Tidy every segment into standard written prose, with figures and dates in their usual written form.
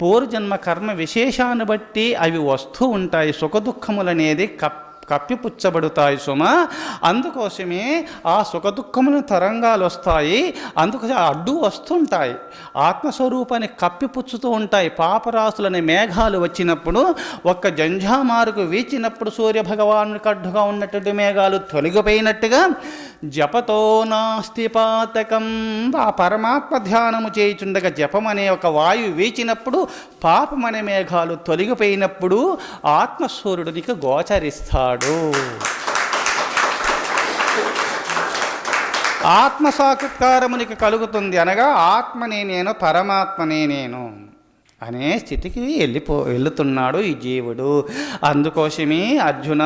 పూర్వజన్మ కర్మ విశేషాన్ని బట్టి అవి వస్తూ ఉంటాయి. సుఖదుఖములనేది కప్పిపుచ్చబడుతాయి సుమా. అందుకోసమే ఆ సుఖదుఖముల తరంగాలు వస్తాయి, అందుకోసం అడ్డు వస్తుంటాయి, ఆత్మస్వరూపాన్ని కప్పిపుచ్చుతూ ఉంటాయి. పాపరాశులనే మేఘాలు వచ్చినప్పుడు ఒక్క జంఝామారుకు వీచినప్పుడు సూర్యభగవానుడికి అడ్డుగా ఉన్నటువంటి మేఘాలు తొలగిపోయినట్టుగా జపతో నాస్తి పాతకం, ఆ పరమాత్మ ధ్యానము చేయుచుండగా జపం అనే ఒక వాయువు వీచినప్పుడు పాపం అనే మేఘాలు తొలగిపోయినప్పుడు ఆత్మస్వరుడికి గోచరిస్తాడు. ఆత్మసాక్షాత్కారమునికి కలుగుతుంది. అనగా ఆత్మనే నేను, పరమాత్మనే నేను అనే స్థితికి వెళుతున్నాడు ఈ జీవుడు. అందుకోసమే అర్జున,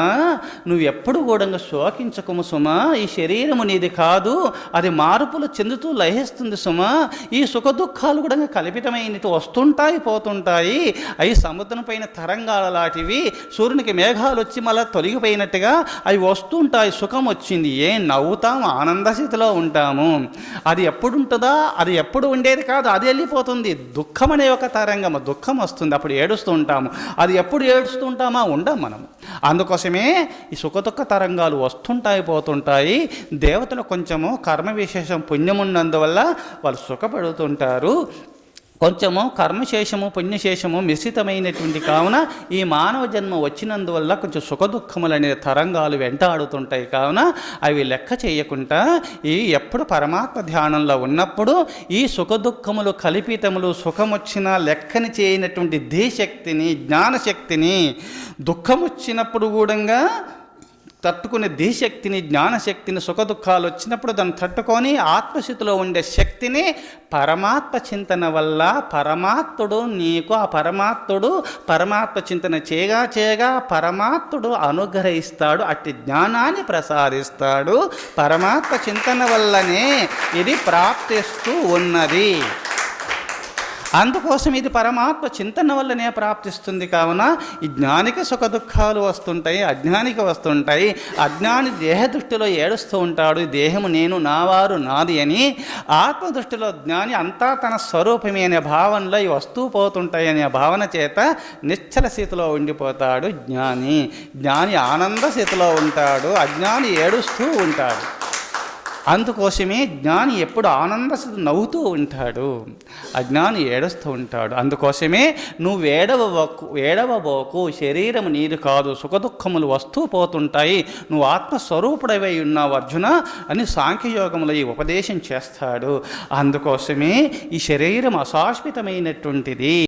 నువ్వు ఎప్పుడు కూడా శోకించకుము సుమా. ఈ శరీరము నీది కాదు, అది మార్పులు చెందుతూ లయిస్తుంది సుమా. ఈ సుఖదుఖాలు కూడా కల్పితమైనవి వస్తుంటాయి, పోతుంటాయి. అవి సముద్రం పైన తరంగాల లాంటివి. సూర్యునికి మేఘాలు వచ్చి మళ్ళీ తొలగిపోయినట్టుగా అవి వస్తుంటాయి. సుఖం వచ్చింది, ఏం నవ్వుతాము, ఆనంద స్థితిలో ఉంటాము. అది ఎప్పుడు ఉంటుందా, అది ఎప్పుడు ఉండేది కాదు, అది వెళ్ళిపోతుంది. దుఃఖం అనే ఒక తరంగం, దుఃఖం వస్తుంది, అప్పుడు ఏడుస్తూ ఉంటాము. అది ఎప్పుడు ఏడుస్తూ ఉంటామా, ఉండం మనం. అందుకోసమే ఈ సుఖదుఖ తరంగాలు వస్తుంటాయి, పోతుంటాయి. దేవతలు కొంచెము కర్మ విశేషం పుణ్యమున్నందువల్ల వాళ్ళు సుఖపడుతుంటారు. కొంచెము కర్మశేషము పుణ్యశేషము మిశ్రితమైనటువంటి కావున ఈ మానవ జన్మ వచ్చినందువల్ల కొంచెం సుఖదుఖములనే తరంగాలు వెంటాడుతుంటాయి. కావున అవి లెక్క చేయకుండా ఎప్పుడు పరమాత్మ ధ్యానంలో ఉన్నప్పుడు ఈ సుఖదుఖములు కల్పితములు, సుఖం వచ్చినా లెక్కని చేయనటువంటి ధీశక్తిని, జ్ఞానశక్తిని, దుఃఖం వచ్చినప్పుడు కూడా తట్టుకునే ధీశక్తిని, జ్ఞానశక్తిని, సుఖదుఖాలు వచ్చినప్పుడు దాన్ని తట్టుకొని ఆత్మస్థితిలో ఉండే శక్తిని పరమాత్మ చింతన వల్ల పరమాత్ముడు నీకు, ఆ పరమాత్మ చింతన చేయగా పరమాత్ముడు అనుగ్రహిస్తాడు, అట్టి జ్ఞానాన్ని ప్రసాదిస్తాడు. పరమాత్మ చింతన వల్లనే ఇది ప్రాప్తిస్తూ ఉన్నది. అందుకోసం ఇది పరమాత్మ చింతన వల్లనే ప్రాప్తిస్తుంది. కావున ఈ జ్ఞానికి సుఖదుఖాలు వస్తుంటాయి, అజ్ఞానికి వస్తుంటాయి. అజ్ఞాని దేహ దృష్టిలో ఏడుస్తూ ఉంటాడు, దేహము నేను, నావారు, నాది అని. ఆత్మదృష్టిలో జ్ఞాని అంతా తన స్వరూపమే అనే భావనలో ఈ వస్తూ పోతుంటాయి అనే భావన చేత నిశ్చల స్థితిలో ఉండిపోతాడు జ్ఞాని ఆనంద స్థితిలో ఉంటాడు, అజ్ఞాని ఏడుస్తూ ఉంటాడు. అందుకోసమే జ్ఞాని ఎప్పుడు ఆనంద స్థితి నవ్వుతూ ఉంటాడు, అజ్ఞాని ఏడుస్తూ ఉంటాడు. అందుకోసమే నువ్వు ఏడవబోకు, శరీరం నీది కాదు, సుఖదుఖములు వస్తూ పోతుంటాయి, నువ్వు ఆత్మస్వరూపుడవై ఉన్నావు అర్జున అని సాంఖ్యయోగంలో ఈ ఉపదేశం చేస్తాడు. అందుకోసమే ఈ శరీరం అశాశ్వతమైనటువంటిది.